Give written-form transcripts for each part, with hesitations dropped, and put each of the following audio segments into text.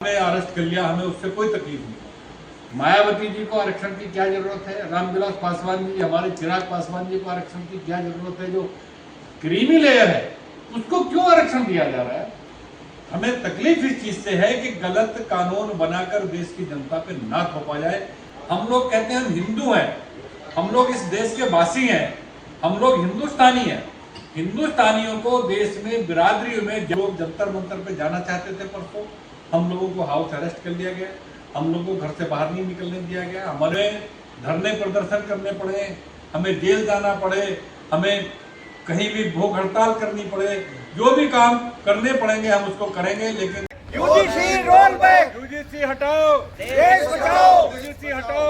Arrest कर लिया, हमें उससे कोई तकलीफ नहीं। मायावती जी को आरक्षण की क्या जरूरत है? रामविलास पासवान जी, हमारे चिराग पासवान जी को आरक्षण की क्या जरूरत है? जो क्रीमी लेयर है उसको क्यों आरक्षण दिया जा रहा है? हमें तकलीफ इस चीज से है कि गलत कानून बनाकर देश की जनता पे ना थोपा जाए। हम लोग कहते हैं हम हिंदू हैं, हम लोग इस देश के वासी हैं, हम लोग हिंदुस्तानी हैं। हिंदुस्तानियों को देश में बिरादरी में जो लोग जंतर मंतर पे जाना चाहते थे परसों, हम लोगों को हाउस अरेस्ट कर लिया गया, हम लोगों को घर से बाहर नहीं निकलने दिया गया, हमारे धरने प्रदर्शन करने पड़े, हमें जेल जाना पड़े, हमें कहीं भी भूख हड़ताल करनी पड़े, जो भी काम करने पड़ेंगे हम उसको करेंगे। लेकिन यूजीसी रोल बैक, यूजीसी हटाओ, देश बचाओ। यूजीसी हटाओ।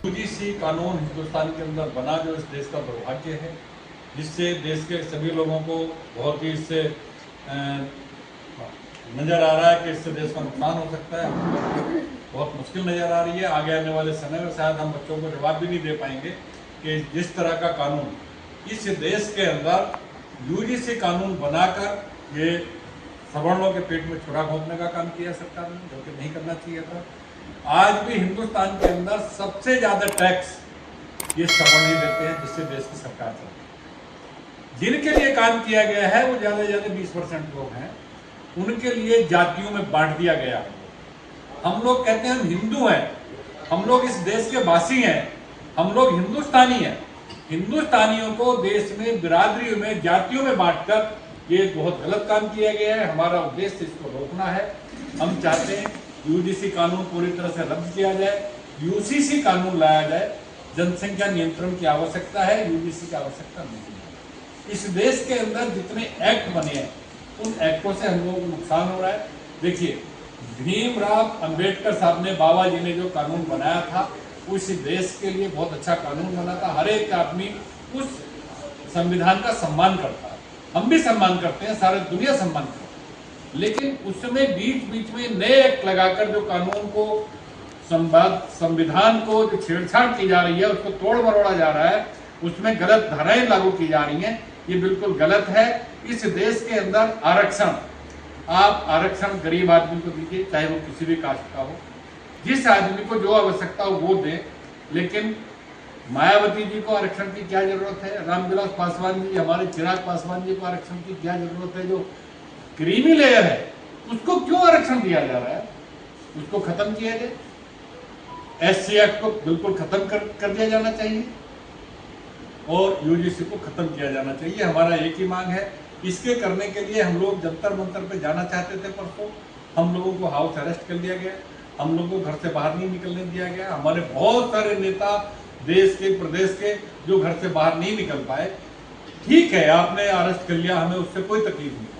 यूजीसी कानून हिंदुस्तान के अंदर बना जो इस देश का दुर्भाग्य है, जिससे देश के सभी लोगों को बहुत ही इससे नजर आ रहा है कि इससे देश का नुकसान हो सकता है। बहुत मुश्किल नजर आ रही है। आगे आने वाले समय में शायद हम बच्चों को जवाब भी नहीं दे पाएंगे कि जिस तरह का कानून इस देश के अंदर यूजीसी कानून बनाकर ये सवर्णों के पेट में छुरा घोंपने का काम किया सरकार ने, जो कि नहीं करना चाहिए था। आज भी हिंदुस्तान के अंदर सबसे ज्यादा टैक्स ये सवर्ण ही देते हैं, जिससे देश की सरकार चलती है। जिनके लिए काम किया गया है वो ज्यादा से ज्यादा 20% लोग हैं, उनके लिए जातियों में बांट दिया गया है। हम लोग कहते हैं हम हिंदू हैं, हम लोग इस देश के वासी हैं, हम लोग हिंदुस्तानी हैं। हिंदुस्तानियों को देश में बिरादरियों में जातियों में बांटकर ये बहुत गलत काम किया गया है। हमारा उद्देश्य इसको रोकना है। हम चाहते हैं यूजीसी कानून पूरी तरह से रद्द किया जाए, यूसीसी कानून लाया जाए। जनसंख्या नियंत्रण की आवश्यकता है, यूजीसी की आवश्यकता नहीं है। इस देश के अंदर जितने एक्ट बने हैं उन एक्टों से हम लोगों को नुकसान हो रहा है। देखिए, भीमराव अंबेडकर साहब ने, बाबा जी ने जो कानून बनाया था उस देश के लिए बहुत अच्छा कानून बना था। हर एक आदमी उस संविधान का सम्मान करता है, हम भी सम्मान करते हैं, सारी दुनिया सम्मान करती है। लेकिन उसमें बीच बीच में नए एक्ट लगाकर जो कानून को, संविधान को जो छेड़छाड़ की जा रही है, उसको तोड़ मरोड़ा जा रहा है, उसमें गलत धाराएं लागू की जा रही हैं, ये बिल्कुल गलत है। इस देश के अंदर आरक्षण, आप आरक्षण गरीब आदमी को दीजिए, चाहे वो किसी भी कास्ट का हो, जिस आदमी को जो आवश्यकता हो वो दें। लेकिन मायावती जी को आरक्षण की क्या जरूरत है? रामविलास पासवान जी, हमारे चिराग पासवान जी को आरक्षण की क्या जरूरत है? जो क्रीमी लेयर है उसको क्यों आरक्षण दिया जा रहा है? उसको खत्म किया जाए। एससी एक्ट को बिल्कुल खत्म कर दिया जाना चाहिए और यूजीसी को खत्म किया जाना चाहिए। हमारा एक ही मांग है। इसके करने के लिए हम लोग जंतर मंतर पे जाना चाहते थे परसों, हम लोगों को हाउस अरेस्ट कर लिया गया, हम लोगों को घर से बाहर नहीं निकलने दिया गया। हमारे बहुत सारे नेता देश के, प्रदेश के, जो घर से बाहर नहीं निकल पाए। ठीक है, आपने अरेस्ट कर लिया, हमें उससे कोई तकलीफ नहीं।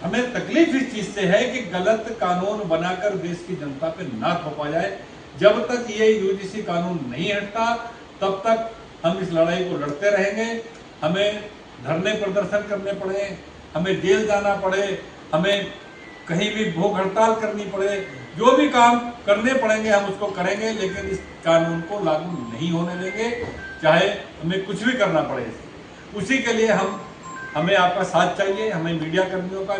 हमें तकलीफ इस चीज से है कि गलत कानून बनाकर देश की जनता पे ना थोपा जाए। जब तक ये यूजीसी कानून नहीं हटता तब तक हम इस लड़ाई को लड़ते रहेंगे। हमें धरने प्रदर्शन करने पड़े, हमें जेल जाना पड़े, हमें कहीं भी भूख हड़ताल करनी पड़े, जो भी काम करने पड़ेंगे हम उसको करेंगे। लेकिन इस कानून को लागू नहीं होने देंगे, चाहे हमें कुछ भी करना पड़े। उसी के लिए हमें आपका साथ चाहिए, हमें मीडिया कर्मियों का,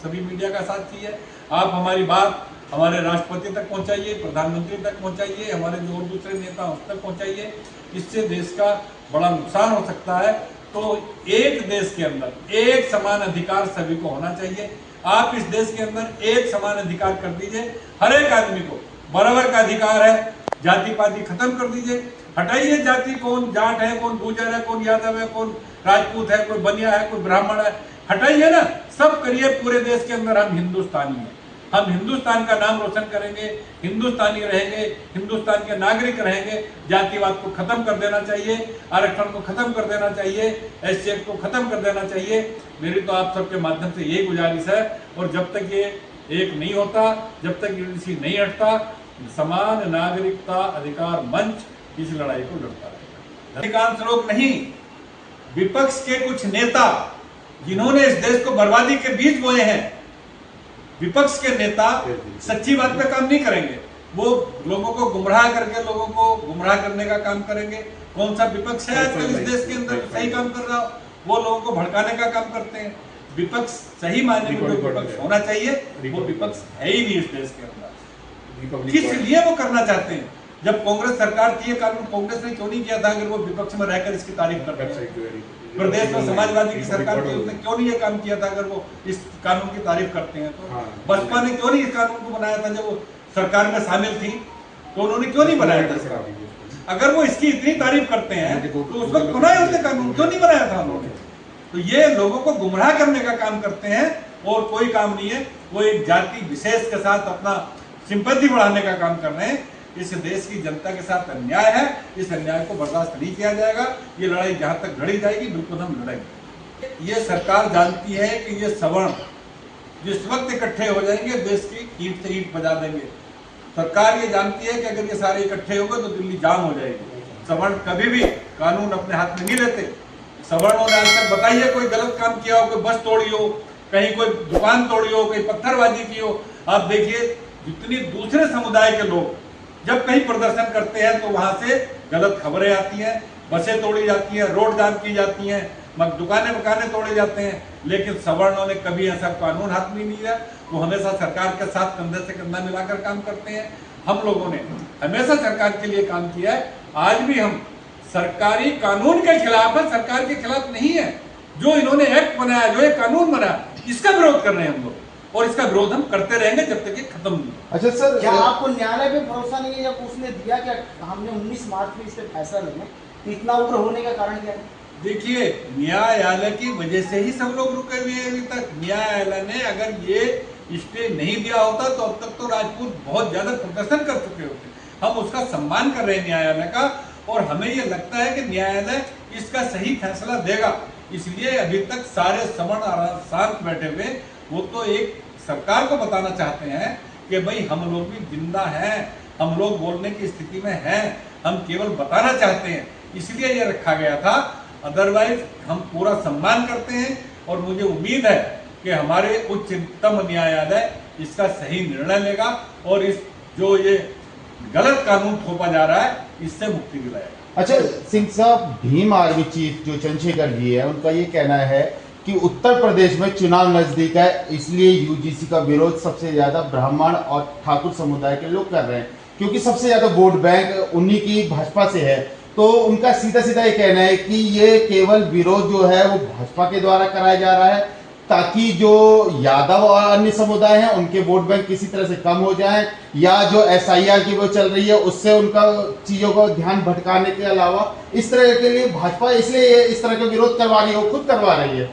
सभी मीडिया का साथ चाहिए। आप हमारी बात हमारे राष्ट्रपति तक पहुंचाइए, प्रधानमंत्री तक पहुंचाइए, हमारे जो और दूसरे नेता उस तक पहुंचाइए। इससे देश का बड़ा नुकसान हो सकता है। तो एक देश के अंदर एक समान अधिकार सभी को होना चाहिए। आप इस देश के अंदर एक समान अधिकार कर दीजिए, हर एक आदमी को बराबर का अधिकार है। जाति पाति खत्म कर दीजिए, हटाइए जाति, कौन जाट है, कौन गुर्जर है, कौन यादव है, कौन राजपूत है, कोई बनिया है, कोई ब्राह्मण है, हटाइए ना, सब करिए। पूरे देश के अंदर हम हिंदुस्तानी हैं, हम हिंदुस्तान का नाम रोशन करेंगे, हिंदुस्तानी रहेंगे, हिंदुस्तान के नागरिक रहेंगे। जातिवाद को खत्म कर देना चाहिए, आरक्षण को खत्म कर देना चाहिए, एससी एक्ट को खत्म कर देना चाहिए। मेरी तो आप सबके माध्यम से यही गुजारिश है। और जब तक ये एक नहीं होता, जब तक यूजीसी नहीं हटता, समान नागरिकता अधिकार मंच इस लड़ाई को लड़ता रहेगा। अधिकांश लोग नहीं, विपक्ष के कुछ नेता जिन्होंने इस देश को बर्बादी के बीज बोए हैं, विपक्ष के नेता सच्ची बात पे काम नहीं करेंगे, वो लोगों को गुमराह करके लोगों को गुमराह करने का काम करेंगे। कौन सा विपक्ष है आजकल इस देश के अंदर सही काम कर रहा हो? वो लोगों को भड़काने का काम करते हैं। विपक्ष सही मायने में जो विपक्ष होना चाहिए वो विपक्ष है ही नहीं इस देश के अंदर। किस लिए वो करना चाहते हैं? जब कांग्रेस सरकार थी ये कानून कांग्रेस ने क्यों नहीं किया था? अगर वो विपक्ष में रहकर इसकी तारीफ करते हैं, प्रदेश में समाजवादी की सरकार थी उसने क्यों नहीं ये काम किया था? अगर वो इस कानून की तारीफ करते हैं तो बसपा ने क्यों नहीं इस कानून को बनाया था? जब वो सरकार में शामिल थी तो उन्होंने क्यों नहीं बनाया था? अगर वो इसकी इतनी तारीफ करते हैं तो उस वक्त बनाया उसने कानून, क्यों नहीं बनाया था उन्होंने? तो ये लोगों को गुमराह करने का काम करते हैं और कोई काम नहीं है। वो एक जाति विशेष के साथ अपना सिंपैथी बढ़ाने का काम कर रहे हैं। इस देश की जनता के साथ अन्याय है, इस अन्याय को बर्दाश्त नहीं किया जाएगा। ये लड़ाई जहां तक लड़ी जाएगी बिल्कुल हम लड़ेंगे। ये सरकार जानती है कि ये सवर्ण जिस वक्त इकट्ठे हो जाएंगे देश की ईंट से ईंट बजा देंगे। सरकार ये जानती है कि अगर ये सारे इकट्ठे हो गए तो दिल्ली जाम हो जाएगी। सवर्ण कभी भी कानून अपने हाथ में नहीं लेते। सवर्णों ने आज तक बताइए कोई गलत काम किया हो, कोई बस तोड़ी हो, कहीं कोई दुकान तोड़ी हो, कोई पत्थरबाजी की हो। आप देखिए जितनी दूसरे समुदाय के लोग जब कहीं प्रदर्शन करते हैं तो वहां से गलत खबरें आती हैं, बसें तोड़ी जाती हैं, रोड जाम की जाती हैं, दुकानें मकाने तोड़े जाते हैं। लेकिन सवर्णों ने कभी ऐसा कानून हाथ में नहीं लिया। वो हमेशा सरकार के साथ कंधे से कंधा मिलाकर काम करते हैं। हम लोगों ने हमेशा सरकार के लिए काम किया है। आज भी हम सरकारी कानून के खिलाफ है, सरकार के खिलाफ नहीं है। जो इन्होंने एक्ट बनाया, जो ये कानून बनाया, इसका विरोध कर रहे हैं हम लोग और इसका विरोध हम करते रहेंगे जब तक ये खत्म नहीं। अच्छा सर, क्या आपको न्यायालय पे भरोसा नहीं है? जब उसने दिया कि हमने 19 मार्च में इस पे फैसला लेंगे, तो इतना उग्र होने का कारण क्या है? देखिए न्यायालय की वजह से ही सब लोग रुके हुए हैं अभी तक। न्यायालय ने अगर ये स्टे नहीं दिया होता तो अब तक तो राजपूत बहुत ज्यादा प्रदर्शन कर चुके होते। हम उसका सम्मान कर रहे हैं न्यायालय का और हमें ये लगता है कि न्यायालय इसका सही फैसला देगा। इसलिए अभी तक सारे सवर्ण शांत बैठे हुए। वो तो एक सरकार को बताना चाहते हैं कि भाई हम लोग भी जिंदा हैं, हम लोग बोलने की स्थिति में हैं, हम केवल बताना चाहते हैं, इसलिए ये रखा गया था। अदरवाइज हम पूरा सम्मान करते हैं और मुझे उम्मीद है कि हमारे उच्चतम न्यायालय इसका सही निर्णय लेगा और इस जो ये गलत कानून थोपा जा रहा है इससे मुक्ति दिलाएगा। अच्छा सिंह साहब, भीम आर्मी चीफ जो चंद्रशेखर जी है उनका ये कहना है कि उत्तर प्रदेश में चुनाव नजदीक है, इसलिए यूजीसी का विरोध सबसे ज्यादा ब्राह्मण और ठाकुर समुदाय के लोग कर रहे हैं, क्योंकि सबसे ज्यादा वोट बैंक उन्हीं की भाजपा से है। तो उनका सीधा सीधा ये कहना है कि ये केवल विरोध जो है वो भाजपा के द्वारा कराया जा रहा है ताकि जो यादव और अन्य समुदाय हैं उनके वोट बैंक किसी तरह से कम हो जाए, या जो SIR की वो चल रही है उससे उनका चीजों का ध्यान भटकाने के अलावा इस तरह के लिए भाजपा इसलिए इस तरह का विरोध करवा रही है, वो खुद करवा रही है।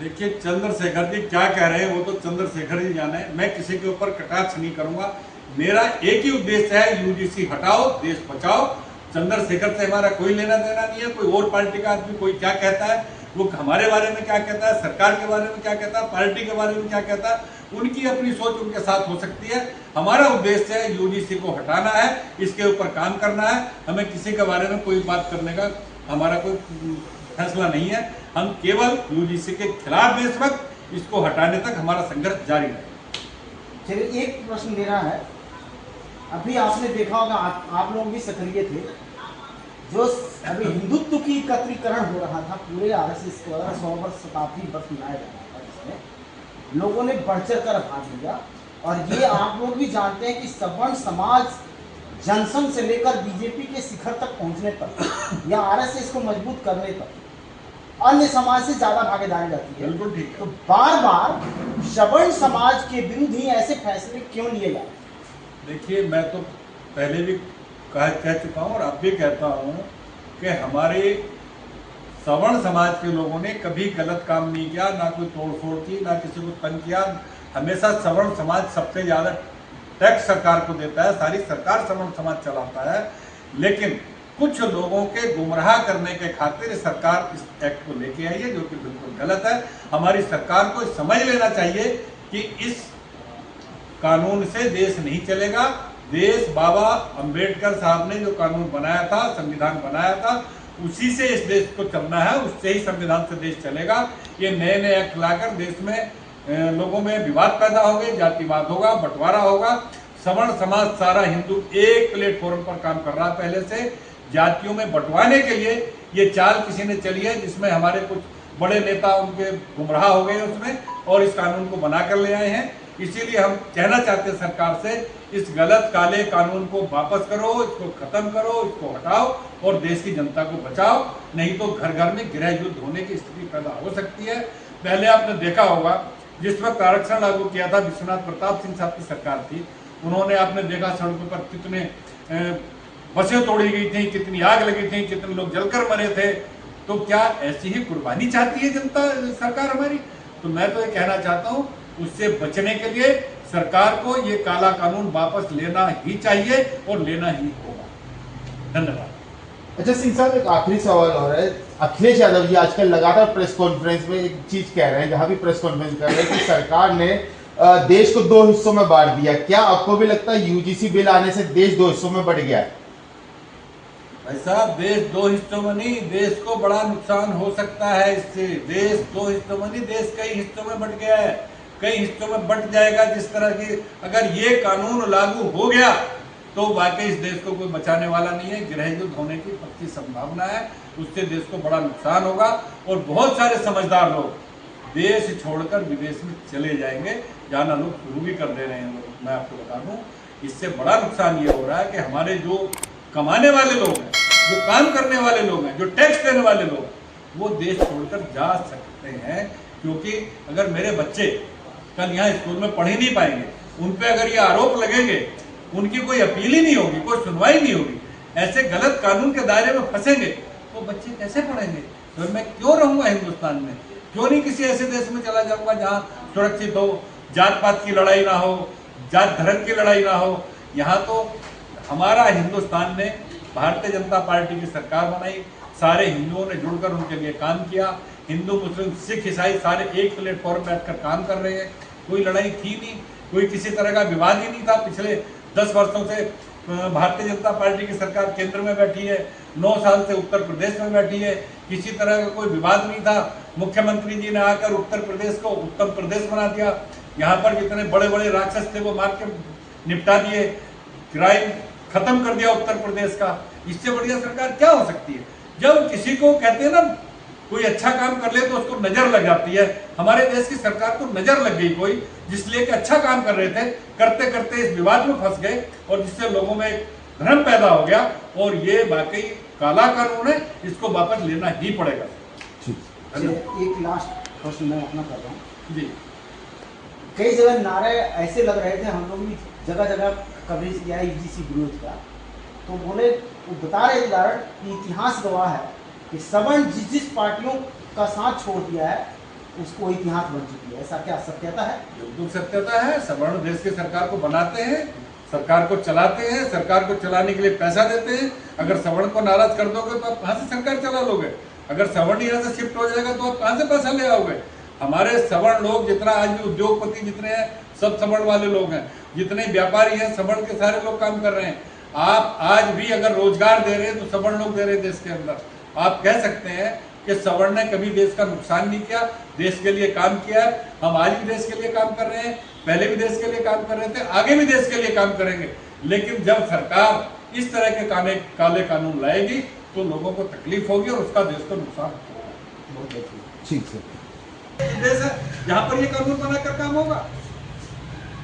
देखिए चंद्रशेखर जी क्या कह रहे हैं वो तो चंद्रशेखर जी जाने, मैं किसी के ऊपर कटाक्ष नहीं करूंगा। मेरा एक ही उद्देश्य है, यूजीसी हटाओ, देश बचाओ। चंद्रशेखर से हमारा कोई लेना देना नहीं है। कोई और पार्टी का आदमी कोई क्या कहता है, वो हमारे बारे में क्या कहता है, सरकार के बारे में क्या कहता है, पार्टी के बारे में क्या कहता है, उनकी अपनी सोच उनके साथ हो सकती है। हमारा उद्देश्य है यूजीसी को हटाना है, इसके ऊपर काम करना है। हमें किसी के बारे में कोई बात करने का हमारा कोई फैसला नहीं है। हम केवल यूजीसी के खिलाफ इस वक्त, इसको हटाने तक हमारा संघर्ष जारी है। चलिए एक प्रश्न मेरा है, अभी आपने देखा होगा, आप लोग भी सक्रिय थे, जो अभी हिंदुत्व की एकत्रीकरण हो रहा था पूरे RSS के द्वारा 100 वर्ष शताब्दी वर्ष मनाया जा रहा था, जिसमें लोगों ने बढ़ चढ़ कर भाग लिया। और ये आप लोग भी जानते हैं कि सवर्ण समाज जनसंघ से लेकर बीजेपी के शिखर तक पहुंचने पर या RSS को मजबूत करने पर अन्य समाज से ज्यादा भागीदारी रहती है। बिल्कुल ठीक है। तो बार बार सवर्ण समाज के विरुद्ध ही ऐसे फैसले क्यों लिए जाते? देखिए मैं तो पहले भी कह चुका हूँ और अब भी कहता हूँ कि हमारे सवर्ण समाज के लोगों ने कभी गलत काम नहीं किया, ना कोई तोड़फोड़ की, ना किसी को तंग किया। हमेशा सवर्ण समाज सबसे ज़्यादा टैक्स सरकार को देता है, सारी सरकार सवर्ण समाज चलाता है। लेकिन कुछ लोगों के गुमराह करने के खातिर सरकार इस एक्ट को लेके आई है, जो कि बिल्कुल गलत है। हमारी सरकार को समझ लेना चाहिए कि इस कानून से देश नहीं चलेगा। देश बाबा अंबेडकर साहब ने जो कानून बनाया था, संविधान बनाया था, उसी से इस देश को चलना है, उससे ही संविधान से देश चलेगा। ये नए नए एक्ट लाकर देश में लोगों में विवाद पैदा होंगे, जातिवाद होगा, बंटवारा होगा। सवर्ण समाज सारा हिंदू एक प्लेटफॉर्म पर काम कर रहा है पहले से। जातियों में बंटवाने के लिए ये चाल किसी ने चली है, जिसमें हमारे कुछ बड़े नेता उनके गुमराह हो गए उसमें, और इस कानून को बना कर ले आए हैं। इसीलिए हम कहना चाहते हैं सरकार से, इस गलत काले कानून को वापस करो, इसको खत्म करो, इसको हटाओ और देश की जनता को बचाओ, नहीं तो घर घर में गृह युद्ध होने की स्थिति पैदा हो सकती है। पहले आपने देखा होगा जिस वक्त आरक्षण लागू किया था, विश्वनाथ प्रताप सिंह साहब की सरकार थी, उन्होंने आपने देखा सड़कों पर कितने बसें तोड़ी गई थी, कितनी आग लगी थी, कितने लोग जलकर मरे थे। तो क्या ऐसी ही कुर्बानी चाहती है जनता, सरकार हमारी? तो मैं तो ये कहना चाहता हूँ, उससे बचने के लिए सरकार को ये काला कानून वापस लेना ही चाहिए और लेना ही होगा। धन्यवाद। अच्छा सिंह साहब, एक आखिरी सवाल और है। अखिलेश यादव जी आजकल लगातार प्रेस कॉन्फ्रेंस में एक चीज कह रहे हैं, जहां भी प्रेस कॉन्फ्रेंस कर रहे हैं कि सरकार ने देश को 2 हिस्सों में बांट दिया। क्या आपको भी लगता है यूजीसी बिल आने से देश 2 हिस्सों में बढ़ गया है? भाई साहब, देश 2 हिस्सों में नहीं, देश को बड़ा नुकसान हो सकता है इससे। देश 2 हिस्सों में नहीं, देश कई हिस्सों में बंट गया है, कई हिस्सों में बंट जाएगा। जिस तरह की अगर ये कानून लागू हो गया तो वाकई इस देश को कोई बचाने वाला नहीं है, गृह युद्ध होने की पक्की संभावना है। उससे देश को बड़ा नुकसान होगा और बहुत सारे समझदार लोग देश छोड़कर विदेश में चले जाएंगे, जाना लोग शुरू भी कर दे रहे हैं। मैं आपको बता दूं, इससे बड़ा नुकसान ये हो रहा है कि हमारे जो कमाने वाले लोग हैं, जो काम करने वाले लोग हैं, जो टैक्स देने वाले लोग हैं, वो देश छोड़कर जा सकते हैं। क्योंकि अगर मेरे बच्चे कल यहाँ स्कूल में पढ़ ही नहीं पाएंगे, उन पे अगर ये आरोप लगेंगे, उनकी कोई अपील ही नहीं होगी, कोई सुनवाई नहीं होगी, ऐसे गलत कानून के दायरे में फंसेंगे, तो बच्चे कैसे पढ़ेंगे? तो मैं क्यों रहूंगा हिंदुस्तान में? क्यों नहीं किसी ऐसे देश में चला जाऊंगा जहाँ सुरक्षित हो, जात पात की लड़ाई ना हो, जात धर्म की लड़ाई ना हो। यहाँ तो हमारा हिंदुस्तान ने भारतीय जनता पार्टी की सरकार बनाई, सारे हिंदुओं ने जुड़कर उनके लिए काम किया। हिंदू, मुस्लिम, सिख, ईसाई सारे एक प्लेटफॉर्म बैठकर काम कर रहे हैं। कोई लड़ाई थी नहीं, कोई किसी तरह का विवाद ही नहीं था। पिछले 10 वर्षों से भारतीय जनता पार्टी की सरकार केंद्र में बैठी है, 9 साल से उत्तर प्रदेश में बैठी है, किसी तरह का कोई विवाद नहीं था। मुख्यमंत्री जी ने आकर उत्तर प्रदेश को उत्तम प्रदेश बना दिया। यहाँ पर जितने बड़े बड़े राक्षस थे वो मार के निपटा दिए, क्राइम खत्म कर दिया उत्तर प्रदेश का। इससे बढ़िया सरकार क्या हो सकती है? जब किसी को कहते हैं ना कोई अच्छा काम कर ले तो उसको नजर लग जाती है। हमारे देश की सरकार को नजर लग गई कोई, जिसलिए कि अच्छा काम कर रहे थे, करते करते इस विवाद में फंस गए और जिससे लोगों में एक भ्रम पैदा हो गया। और ये वाकई काला कानून है, इसको वापस लेना ही पड़ेगा। एक लास्ट प्रश्न मैं अपना कर रहा हूँ जी। कई जगह नारे ऐसे लग रहे थे, हम लोग भी जगह जगह कवरेज किया है यूजीसी विरोध का, तो बोले वो बता रहे उदाहरण कि इतिहास गवाह है कि सवर्ण जिस पार्टियों का साथ छोड़ दिया है उसको इतिहास बन चुकी है। ऐसा क्या सत्यता है? बिल्कुल सत्यता है। सवर्ण देश की सरकार को बनाते हैं, सरकार को चलाते हैं, सरकार को चलाने के लिए पैसा देते हैं। अगर सवर्ण को नाराज कर दोगे तो आप कहाँ से सरकार चला लोगे? अगर सवर्ण यहाँ से शिफ्ट हो जाएगा तो आप कहाँ से पैसा ले आओगे? हमारे सवर्ण लोग जितना आज भी उद्योगपति जितने हैं सब सवर्ण वाले लोग हैं, जितने व्यापारी हैं सवर्ण के सारे लोग काम कर रहे हैं। आप आज भी अगर रोजगार दे रहे हैं तो सवर्ण लोग दे रहे हैं देश के अंदर। आप कह सकते हैं कि सवर्ण ने कभी देश का नुकसान नहीं किया, देश के लिए काम किया है। हम आज भी देश के लिए काम कर रहे हैं, पहले भी देश के लिए काम कर रहे थे, आगे भी देश के लिए काम करेंगे। लेकिन जब सरकार इस तरह के काले कानून लाएगी तो लोगों को तकलीफ होगी और उसका देश को नुकसान होगा। ठीक है। देश है जहाँ पर ये कानून बनाकर काम होगा।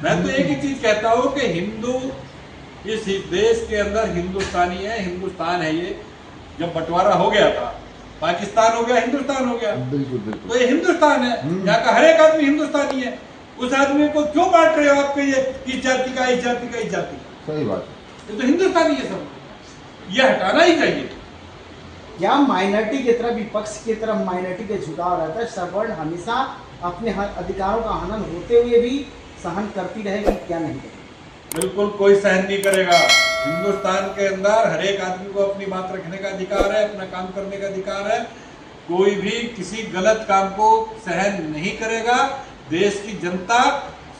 मैं तो एक ही चीज कहता हूँ कि हिंदू इस देश के अंदर हिंदुस्तानी है, हिंदुस्तान है। ये जब बंटवारा हो गया था, पाकिस्तान हो गया, हिंदुस्तान हो गया, बिल्कुल बिल्कुल। तो ये हिंदुस्तान है, यहाँ का हर एक आदमी हिंदुस्तानी है। उस आदमी को क्यों बांट रहे हो आपके ये इस जाति का, इस जाति का, इस जाति का? सही बात है। ये तो हिंदुस्तानी है सब, ये हटाना ही चाहिए। क्या माइनॉरिटी की तरफ, विपक्ष की तरफ माइनॉरिटी के झुकाव रहता है? सवर्ण हमेशा अपने अधिकारों का हनन होते हुए भी सहन करती रहेगी, क्या नहीं करेगी? बिल्कुल कोई सहन नहीं करेगा। हिंदुस्तान के अंदर हर एक आदमी को अपनी बात रखने का अधिकार है, अपना काम करने का अधिकार है। कोई भी किसी गलत काम को सहन नहीं करेगा। देश की जनता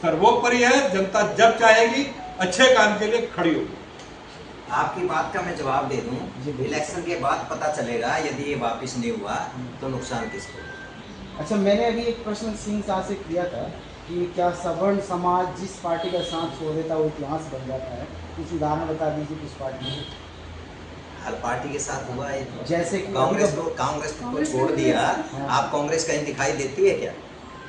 सर्वोपरि है, जनता जब चाहेगी अच्छे काम के लिए खड़ी होगी। आपकी बात का मैं जवाब दे दूं, इलेक्शन के बाद पता चलेगा यदि ये वापस नहीं हुआ तो नुकसान किसको। अच्छा, मैंने अभी एक प्रश्न सिंह साहब से किया था कि क्या सवर्ण समाज जिस पार्टी का साथ छोड़ देता है वो इतिहास बन जाता है? कुछ उदाहरण बता दीजिए कुछ पार्टी में। हर पार्टी के साथ हुआ है। जैसे कि कांग्रेस को छोड़ दिया, आप कांग्रेस कहीं दिखाई देती है क्या?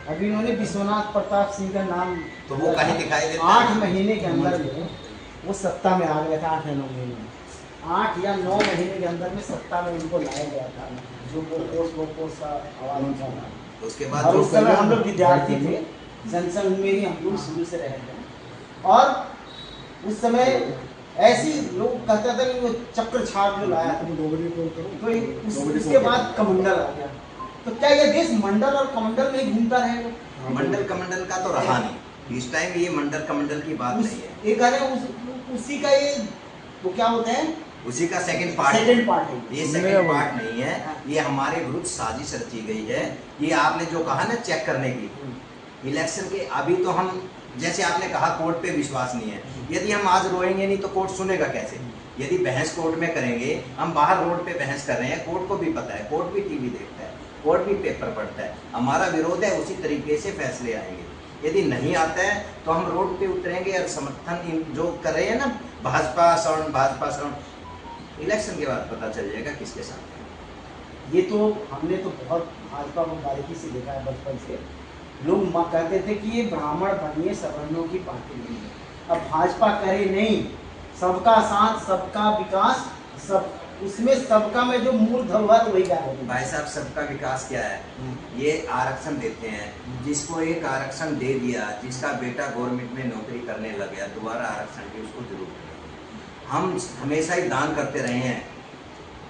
अभी उन्होंने विश्वनाथ प्रताप सिंह का नाम तो वो कहीं दिखाई देता है? 8 महीने के अंदर में वो सत्ता में आ गया था। 8 या 9 महीने में, 8 या 9 महीने के अंदर में सत्ता में उनको लाया गया था, जो वो सा आवाज उठा था। उसके बाद और उस समय हम लोग विद्यार्थी थे, जनसंघ में ही हम लोग शुरू से रहे थे। और उस समय ऐसी लोग कहते थे कि वो चक्र छाप जो लाया था, तो उसके बाद कमंडल आ गया। तो क्या ये देश मंडल और कमंडल में ही घूमता रहेगा? मंडल कमंडल का तो रहा नहीं, इस टाइम ये मंडल कमंडल की बात नहीं है। ये कह रहे हैं उसी का ये वो क्या होते हैं, उसी का सेकंड पार्ट है। ये सेकंड पार्ट नहीं है, ये हमारे विरुद्ध साजिश रची गई है। ये आपने जो कहा ना चेक करने की, इलेक्शन के अभी तो हम, जैसे आपने कहा कोर्ट पे विश्वास नहीं है, यदि हम आज रोएंगे नहीं तो कोर्ट सुनेगा कैसे? यदि बहस कोर्ट में करेंगे, हम बाहर रोड पे बहस कर रहे हैं, कोर्ट को भी पता है, कोर्ट भी टीवी देखता है, कोर्ट भी पेपर पढ़ता है, हमारा विरोध है, उसी तरीके से फैसले आएंगे। यदि नहीं आता है तो हम रोड पे उतरेंगे और समर्थन जो कर रहे हैं ना, भाजपा सवर्ण, इलेक्शन के बाद पता चल जाएगा किसके साथ है। ये तो हमने तो बहुत भाजपा को बारीकी से देखा है बचपन से। लोग कहते थे कि ये ब्राह्मण बनिए सवर्णों की पार्टी नहीं है। अब भाजपा करे नहीं, सबका साथ सबका विकास, सब उसमें सबका में जो मूल धरोहर वही क्या है भाई साहब, सबका विकास क्या है? ये आरक्षण देते हैं, जिसको एक आरक्षण दे दिया, जिसका बेटा गवर्नमेंट में नौकरी करने लग गया, दोबारा आरक्षण की उसको जरूरत है। हम हमेशा ही दान करते रहे हैं,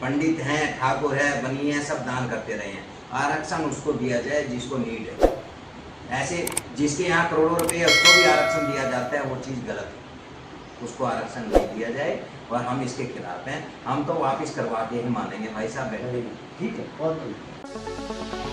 पंडित हैं, ठाकुर है, बनी है, सब दान करते रहे हैं। आरक्षण उसको दिया जाए जिसको नीड है। ऐसे जिसके यहाँ करोड़ों रुपए है उसको भी आरक्षण दिया जाता है, वो चीज़ गलत है। उसको आरक्षण नहीं दिया जाए और हम इसके खिलाफ हैं। हम तो वापस करवा के ही मानेंगे भाई साहब। ठीक है, बहुत बढ़िया।